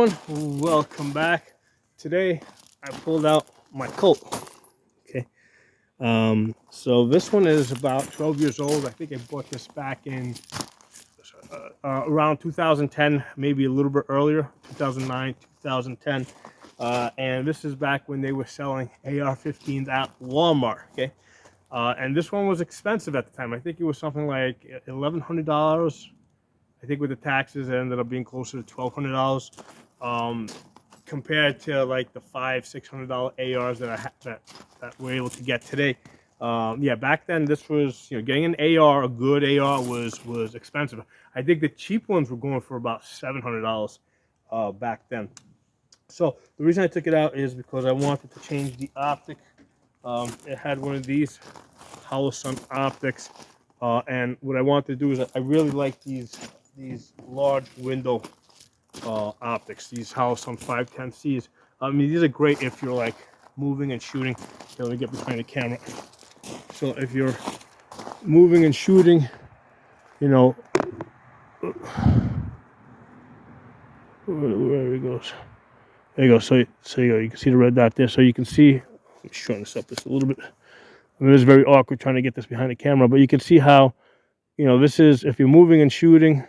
everyone, welcome back. Today I pulled out my Colt. Okay, so this one is about 12 years old. I think I bought this back in around 2010, maybe a little bit earlier, 2009, 2010. And this is back when they were selling AR-15s at Walmart. Okay, and this one was expensive at the time. I think it was something like $1,100. I think with the taxes, it ended up being closer to $1,200, compared to like the $500-600 ARs that we're able to get today. Yeah, back then this was, getting an AR, a good AR was expensive. I think the cheap ones were going for about $700 back then. So the reason I took it out is because I wanted to change the optic. It had one of these hollow sun optics, and what I wanted to do is I really like these large window optics, these Holosun 510Cs. I mean, these are great if you're like moving and shooting. Let me get behind the camera. So if you're moving and shooting, where it goes. There you go. So you go. You can see the red dot there. So you can see. Let me shorten this up just a little bit. I mean, it's very awkward trying to get this behind the camera, but you can see how, this is if you're moving and shooting,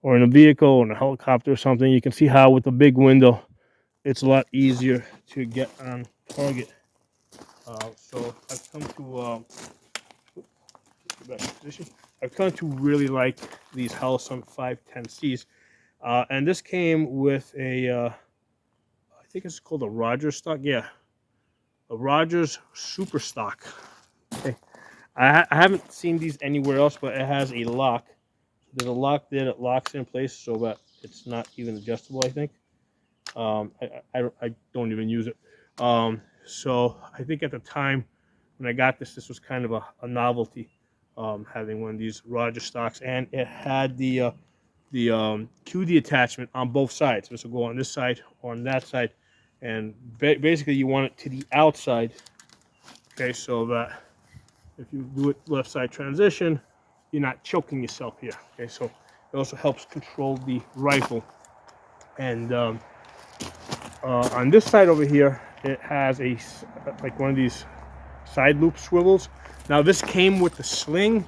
or in a vehicle or in a helicopter or something, you can see how with the big window, it's a lot easier to get on target. So I've come to I've come to really like these Holosun 510Cs, and this came with a I think it's called a Rogers stock. Yeah, a Rogers Super Stock. Okay, I haven't seen these anywhere else, but it has a lock. There's a lock there that locks in place so that it's not even adjustable, I think. I don't even use it. So I think at the time when I got this was kind of a novelty, having one of these Rogers stocks, and it had the QD attachment on both sides. This will go on this side or on that side, and basically you want it to the outside. Okay, so that if you do it left side transition, you're not choking yourself here. Okay, so it also helps control the rifle. And on this side over here, it has like one of these side loop swivels. Now this came with the sling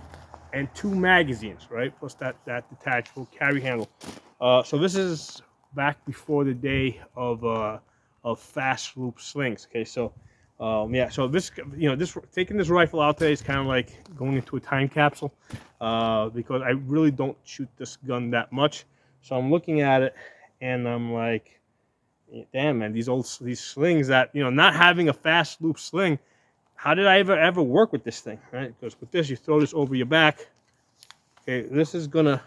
and 2 magazines, right? Plus that detachable carry handle. So this is back before the day of fast loop slings. Okay, so yeah, so this, taking this rifle out today is kind of like going into a time capsule, because I really don't shoot this gun that much. So I'm looking at it and I'm like, damn, man, these slings that, not having a fast loop sling, how did I ever work with this thing, right? Because with this, you throw this over your back. Okay, this is gonna,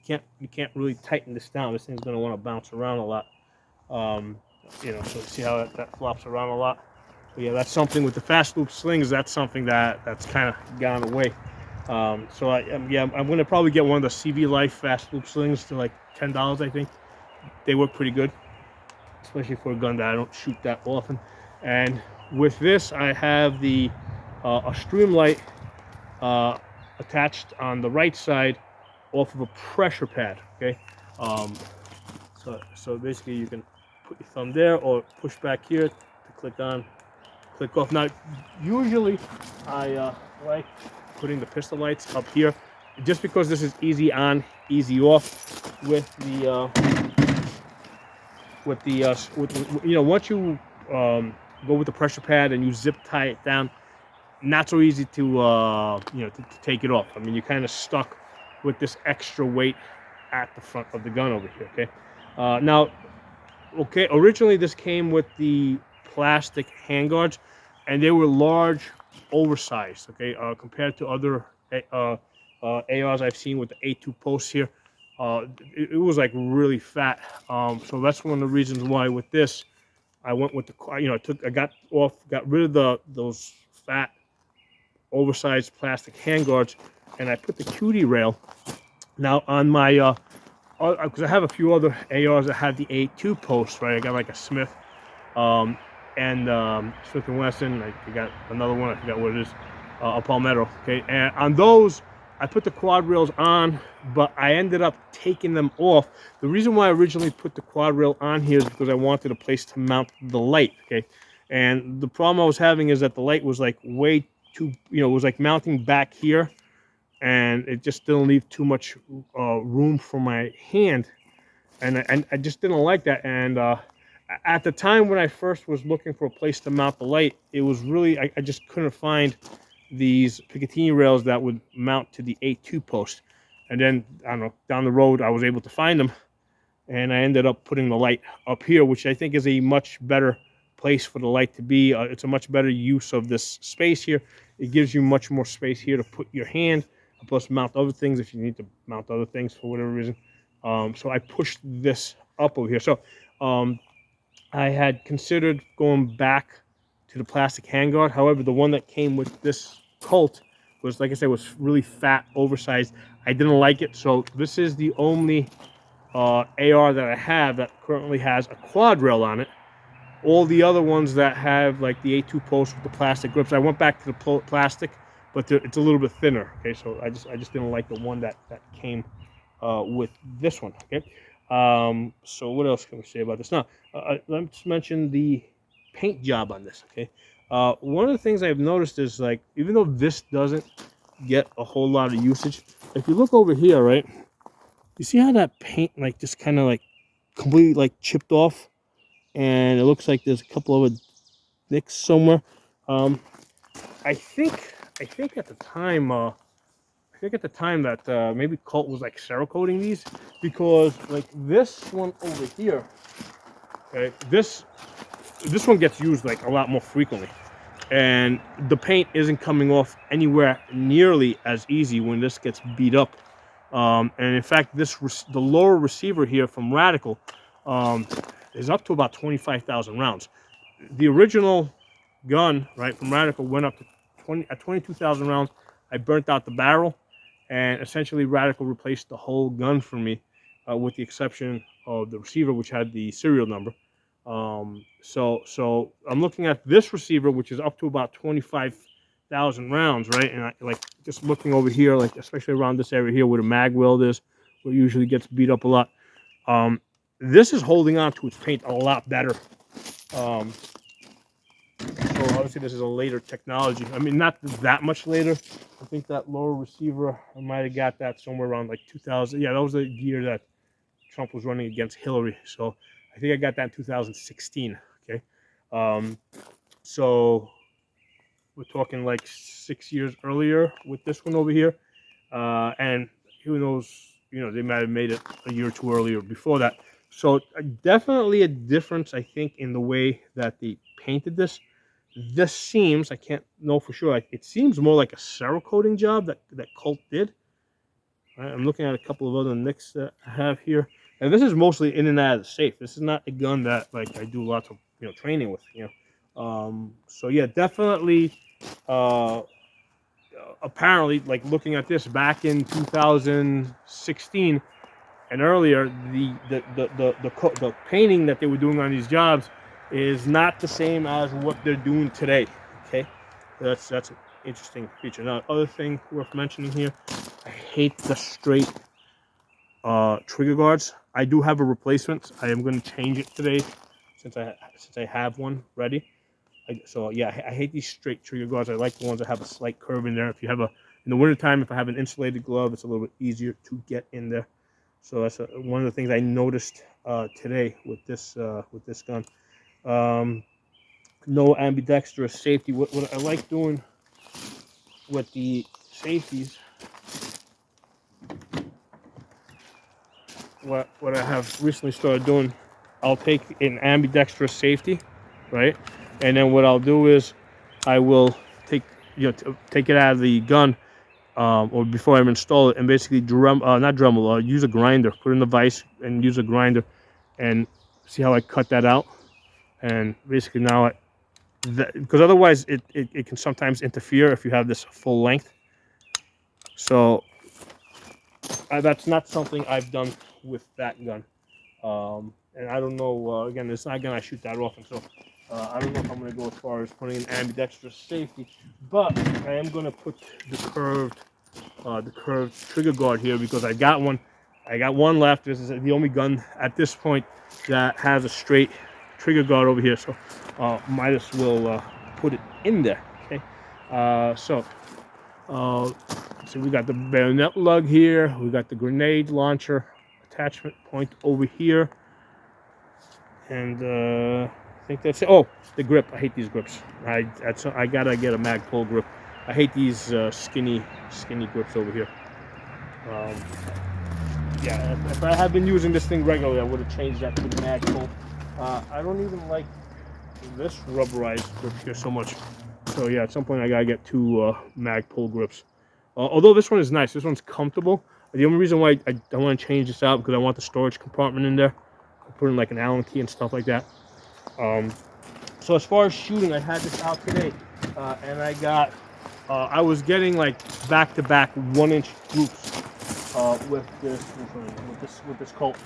you can't really tighten this down. This thing's gonna want to bounce around a lot. So see how that flops around a lot. Yeah, that's something with the fast loop slings. That's something that's kind of gone away. So I'm going to probably get one of the CV Life fast loop slings to like $10. I think they work pretty good, especially for a gun that I don't shoot that often. And with this, I have a Streamlight attached on the right side off of a pressure pad. Okay, so basically you can put your thumb there or push back here to click on. Click off. Now, usually I like putting the pistol lights up here, just because this is easy on, easy off. With once you go with the pressure pad and you zip tie it down, not so easy to to take it off. I mean, you're kind of stuck with this extra weight at the front of the gun over here. Okay. Originally this came with the plastic handguards, and they were large, oversized. Okay, compared to other ARs I've seen with the A2 posts here, it was like really fat. So that's one of the reasons why with this I went with the got rid of those fat, oversized plastic handguards, and I put the QD rail. Now on my because I have a few other ARs that have the A2 posts, right? I got like a Smith, and Smith & Wesson. I got another one. I forgot what it is. A Palmetto. Okay, and on those, I put the quad rails on, but I ended up taking them off. The reason why I originally put the quad rail on here is because I wanted a place to mount the light, okay? And the problem I was having is that the light was like way too, it was like mounting back here, and it just didn't leave too much room for my hand. And I just didn't like that. And at the time when I first was looking for a place to mount the light, it was really, I just couldn't find these Picatinny rails that would mount to the A2 post. And then, I don't know, down the road, I was able to find them. And I ended up putting the light up here, which I think is a much better place for the light to be. It's a much better use of this space here. It gives you much more space here to put your hand, plus mount other things if you need to mount other things for whatever reason. So I pushed this up over here. So I had considered going back to the plastic handguard. However, the one that came with this Colt was, like I said, was really fat, oversized. I didn't like it. So this is the only AR that I have that currently has a quad rail on it. All the other ones that have like the A2 post with the plastic grips, I went back to the plastic, but it's a little bit thinner. Okay, so I just didn't like the one that came with this one. Okay, so what else can we say about this? Now, let's mention the paint job on this. Okay, one of the things I've noticed is, like, even though this doesn't get a whole lot of usage, if you look over here, right, you see how that paint like just kind of like completely like chipped off, and it looks like there's a couple of nicks somewhere. I think at the time, that maybe Colt was like Cerakoting these, because like this one over here, okay, this one gets used like a lot more frequently, and the paint isn't coming off anywhere nearly as easy when this gets beat up. And in fact, the lower receiver here from Radical is up to about 25,000 rounds. The original gun, right, from Radical went up to 22,000 rounds. I burnt out the barrel, and essentially Radical replaced the whole gun for me, with the exception of the receiver, which had the serial number. So I'm looking at this receiver, which is up to about 25,000 rounds, right? And I like just looking over here, like especially around this area here where the mag weld is, where it usually gets beat up a lot. This is holding on to its paint a lot better. So obviously this is a later technology. I mean, not that much later. I think that lower receiver, I might have got that somewhere around like 2000. Yeah, that was the year that Trump was running against Hillary. So I think I got that in 2016. Okay. So we're talking like 6 years earlier with this one over here. And who knows, they might have made it a year or two earlier before that. So definitely a difference, I think, in the way that they painted this. This seems, I can't know for sure, it seems more like a Cerakoting job that Colt did. Right, I'm looking at a couple of other nicks that I have here. And this is mostly in and out of the safe. This is not a gun that like I do lots of training with. So yeah, definitely. Apparently, like looking at this back in 2016 and earlier, the painting that they were doing on these jobs is not the same as what they're doing today. Okay, that's an interesting feature. Now, other thing worth mentioning here, I hate the straight trigger guards. I do have a replacement. I am going to change it today since I have one ready. So yeah, I hate these straight trigger guards. I like the ones that have a slight curve in there. If you have in the wintertime, if I have an insulated glove, it's a little bit easier to get in there. So that's one of the things I noticed today with this gun. No ambidextrous safety. What I like doing with the safeties, what I have recently started doing, I'll take an ambidextrous safety, right? And then what I'll do is I will take it out of the gun, or before I install it, and basically use a grinder, put in the vise and use a grinder, and see how I cut that out. And basically now, because otherwise it can sometimes interfere if you have this full length. So that's not something I've done with that gun. And I don't know, again, it's not a gun I shoot that often, so I don't know if I'm going to go as far as putting an ambidextrous safety, but I am going to put the curved the curved trigger guard here because I got one left. This is the only gun at this point that has a straight trigger guard over here, so might as well put it in there. Okay, so we got the bayonet lug here. We got the grenade launcher attachment point over here, and I think that's it. Oh, the grip. I hate these grips. I gotta get a mag pull grip. I hate these skinny grips over here. Yeah, if I had been using this thing regularly, I would have changed that to the mag pull. I don't even like this rubberized grip here so much. So yeah, at some point I gotta get two mag pull grips. Although this one is nice, this one's comfortable. The only reason why I don't want to change this out because I want the storage compartment in there. I put in like an Allen key and stuff like that. So as far as shooting, I had this out today, and I got. I was getting like back-to-back 1-inch groups with this Colt.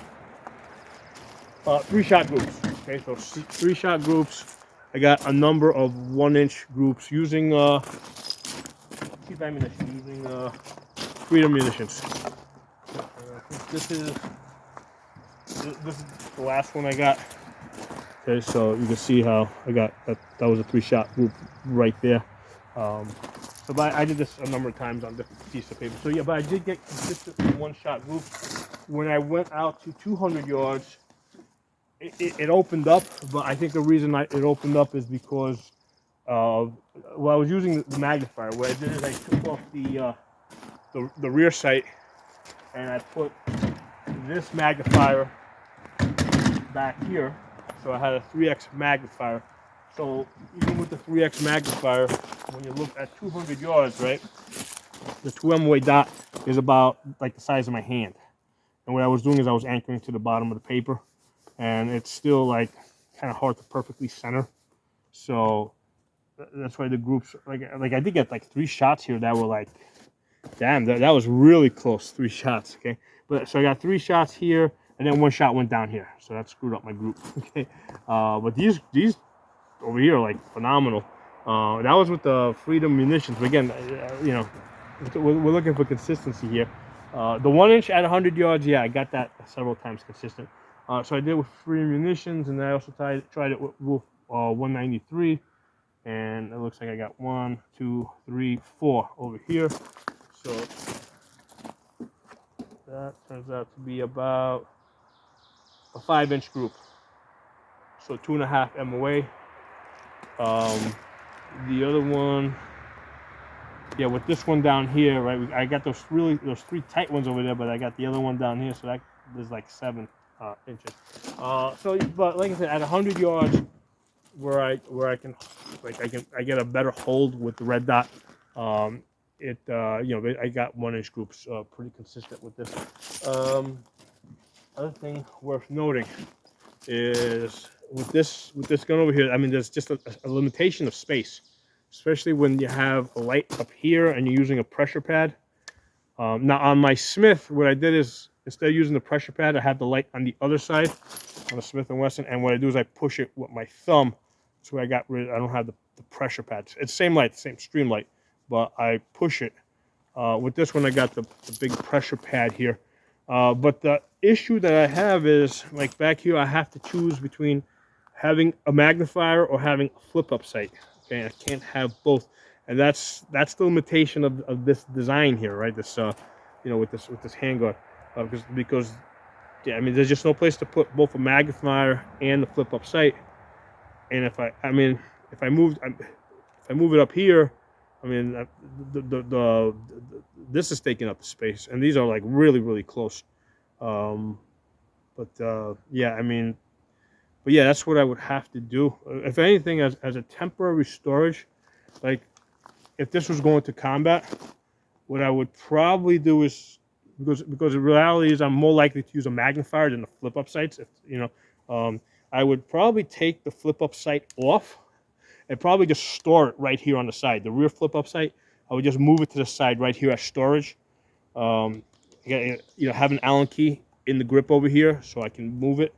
3-shot groups. Okay, so 3-shot groups. I got a number of 1-inch groups using cheap ammunition, using Freedom munitions. This is the last one I got. Okay, so you can see how I got that. That was a 3-shot group right there. So, but I did this a number of times on different pieces of paper. So yeah, but I did get consistent 1-shot groups. When I went out to 200 yards, it opened up. But I think the reason it opened up is because well, I was using the magnifier. What I did is I took off the rear sight and I put this magnifier back here. So I had a 3x magnifier. So even with the 3x magnifier, when you look at 200 yards, right, the 2 MOA dot is about like the size of my hand. And what I was doing is I was anchoring to the bottom of the paper, and it's still like kind of hard to perfectly center. So that's why the groups, like I did get like 3 shots here that were like, damn, that was really close, 3 shots, okay? But so I got 3 shots here, and then 1 shot went down here. So that screwed up my group, okay? But these over here are like phenomenal. That was with the Freedom munitions. But again, you know, we're looking for consistency here. The 1-inch at 100 yards, yeah, I got that several times consistent. So I did with Freedom munitions, and I also tried it with Wolf 193, and it looks like I got 1, 2, 3, 4 over here. So that turns out to be about a 5-inch group. So 2.5 MOA. The other one, yeah, with this one down here, right? I got those 3 tight ones over there, but I got the other one down here, so that there's like 7 inches. So, but like I said, at 100 yards, where I can, like I get a better hold with the red dot. You know, I got 1-inch groups pretty consistent with this. Other thing worth noting is with this gun over here, I mean, there's just a limitation of space, especially when you have a light up here and you're using a pressure pad. Now on my Smith, what I did is instead of using the pressure pad, I have the light on the other side on the Smith & Wesson, and what I do is I push it with my thumb. So I don't have the pressure pads. It's the same light, the same stream light, but I push it. With this one, I got the big pressure pad here. But the issue that I have is, like back here, I have to choose between having a magnifier or having a flip-up sight. Okay, I can't have both, and that's the limitation of this design here, right? This you know, with this handguard, because yeah, I mean, there's just no place to put both a magnifier and the flip-up sight. And if I move it up here, I mean, this is taking up the space, and these are like really close. Yeah, I mean, but yeah, that's what I would have to do. If anything, as a temporary storage, like if this was going to combat, what I would probably do is, because the reality is I'm more likely to use a magnifier than the flip-up sights. If you know, I would probably take the flip-up sight off and probably just store it right here on the side. The rear flip-up sight, I would just move it to the side right here as storage. You know, have an Allen key in the grip over here so I can move it,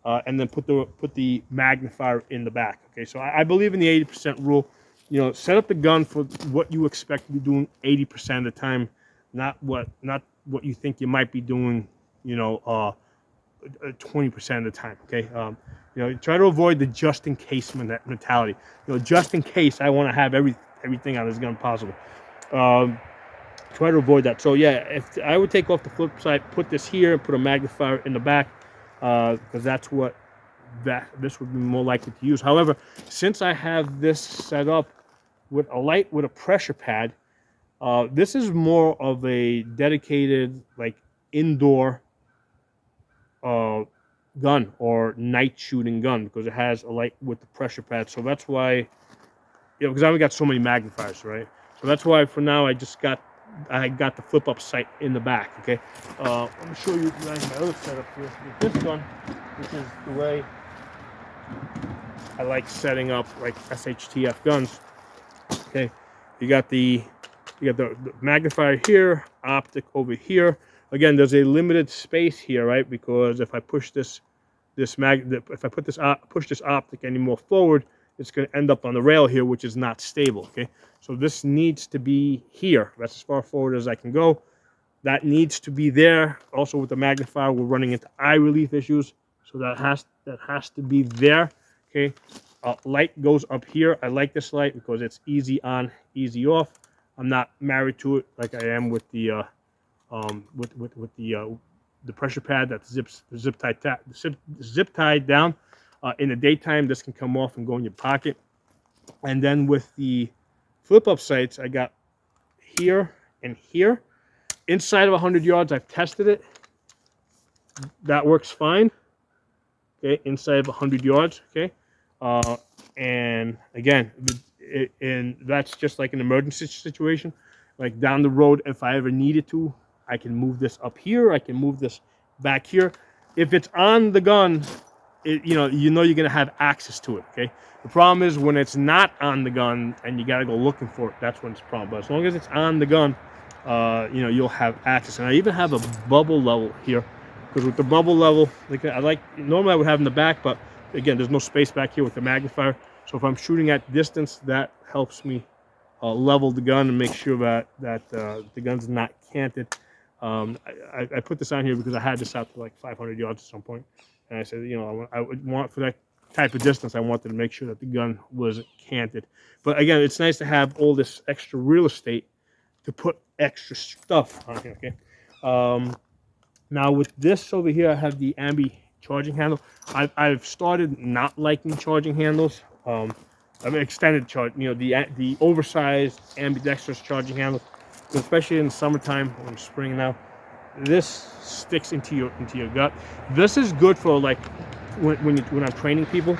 and then put the magnifier in the back. Okay, so I believe in the 80% rule. You know, set up the gun for what you expect to be doing 80% of the time. not what you think you might be doing, 20% of the time. Okay, try to avoid the just in case mentality. Just in case I want to have everything on this gun possible. Try to avoid that. So yeah, if I would take off the flip side, put this here, and put a magnifier in the back, because that's what this would be more likely to use. However, since I have this set up with a light with a pressure pad, this is more of a dedicated like indoor gun or night shooting gun, because it has a light with the pressure pad. So that's why, because I haven't got so many magnifiers, right? So that's why for now I got the flip up sight in the back. Okay, let me show you guys my other setup here with this gun, which is the way I like setting up like SHTF guns. Okay, you got the magnifier here, optic over here. Again, there's a limited space here, right? Because if I push push this optic any more forward, it's going to end up on the rail here, which is not stable. Okay, so this needs to be here. That's as far forward as I can go. That needs to be there. Also, with the magnifier, we're running into eye relief issues, so that has to be there. Okay, light goes up here. I like this light because it's easy on, easy off. I'm not married to it like I am with the pressure pad that zip tied down. In the daytime, this can come off and go in your pocket. And then with the flip up sights, I got here and here. Inside of 100 yards, I've tested it. That works fine. Okay, inside of 100 yards. Okay, and again, and that's just like an emergency situation. Like down the road, if I ever needed to, I can move this up here. I can move this back here. If it's on the gun, you're gonna have access to it. Okay. The problem is when it's not on the gun and you gotta go looking for it. That's when it's a problem. But as long as it's on the gun, you'll have access. And I even have a bubble level here, because with the bubble level, normally I would have in the back, but again, there's no space back here with the magnifier. So if I'm shooting at distance, that helps me level the gun and make sure that the gun's not canted. I put this on here because I had this out to like 500 yards at some point, and I said, I would want, for that type of distance, I wanted to make sure that the gun wasn't canted. But again, it's nice to have all this extra real estate to put extra stuff on here. Okay. Now with this over here, I have the ambi charging handle. I've started not liking charging handles. Extended charge, the oversized ambidextrous charging handle, especially in the summertime or spring now. This sticks into your gut. This is good for like when I'm training people,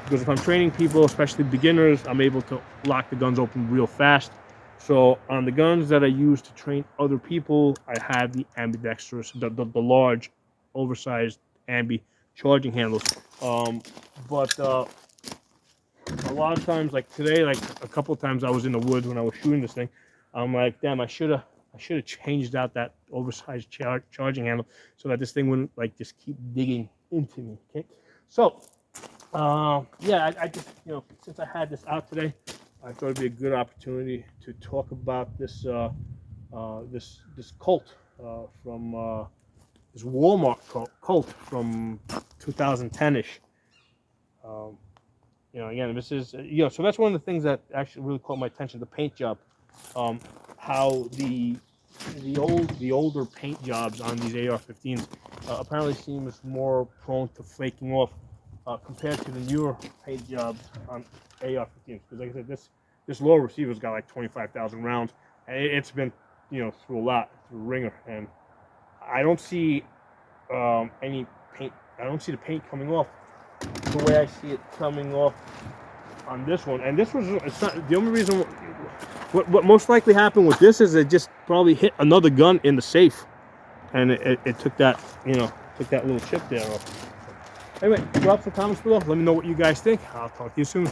because if I'm training people, especially beginners, I'm able to lock the guns open real fast. So on the guns that I use to train other people, I have the ambidextrous, the large, oversized ambi charging handles. But a lot of times, like today, like a couple of times I was in the woods when I was shooting this thing, I'm like, damn, I should have changed out that oversized charging handle so that this thing wouldn't like just keep digging into me. Okay, so yeah, I just, since I had this out today, I thought it'd be a good opportunity to talk about this this Colt from this Walmart Colt from 2010-ish. Again, this is so that's one of the things that actually really caught my attention. The paint job, how the older paint jobs on these AR-15s apparently seems more prone to flaking off compared to the newer paint jobs on AR-15s. Because like I said, this lower receiver's got like 25,000 rounds, and it's been through a lot, through Ringer, and I don't see any paint. I don't see the paint coming off the way I see it coming off on this one. And this was, it's not the only reason. What most likely happened with this is it just probably hit another gun in the safe, and it took that took that little chip there off. Anyway, drop some comments below. Let me know what you guys think. I'll talk to you soon.